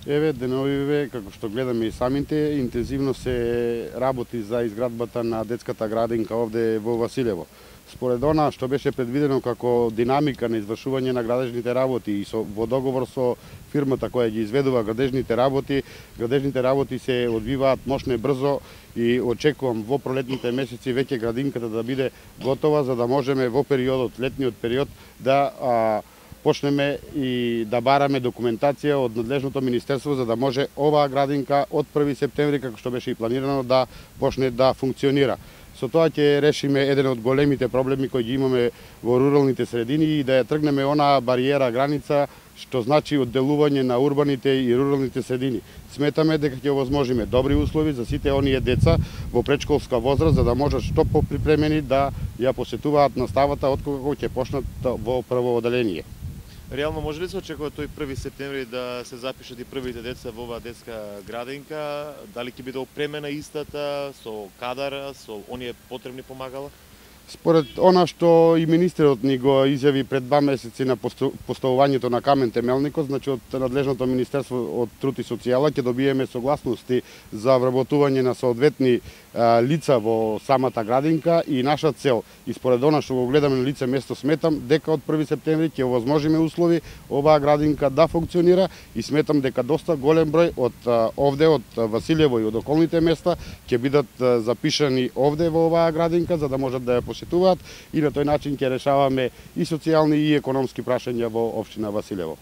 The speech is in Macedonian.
Еве, деновиве, како што гледаме и самите, интензивно се работи за изградбата на детската градинка овде во Василево. Според она што беше предвидено како динамика на извршување на градежните работи и во договор со фирмата која ги изведува градежните работи се одвиваат мощно и брзо и очекувам во пролетните месеци веќе градинката да биде готова за да можеме во летниот период да почнеме и да бараме документација од надлежното министерство за да може оваа градинка од 1 септември, како што беше и планирано, да почне да функционира. Со тоа ќе решиме еден од големите проблеми кои ги имаме во руралните средини и да ја тргнеме онаа бариера, граница, што значи одделување на урбаните и руралните средини. Сметаме дека ќе овозможиме добри услови за сите оние деца во предшколска возраст за да можат што поприпремени да ја посетуваат наставата откога ќе почнат во прво оделение. Реално може ли се очекува тој 1 септември да се запишат и првите деца во оваа детска градинка? Дали ќе биде опремена истата со кадар, со оние потребни помагала? Според она што и министерот ни го изјави пред 2 месеци на поставувањето на камен темелникот, значи од надлежното Министерство од труд и социјала ќе добиеме согласности за вработување на соодветни лица во самата градинка и наша цел, и според она што го гледаме на лице место, сметам дека од 1 септември ќе овозможиме услови оваа градинка да функционира и сметам дека доста голем број од овде, од Василево и од околните места ќе бидат запишани овде во оваа градинка за да можат да ја посетуваат и на тој начин ќе решаваме и социјални и економски прашања во општина Василево.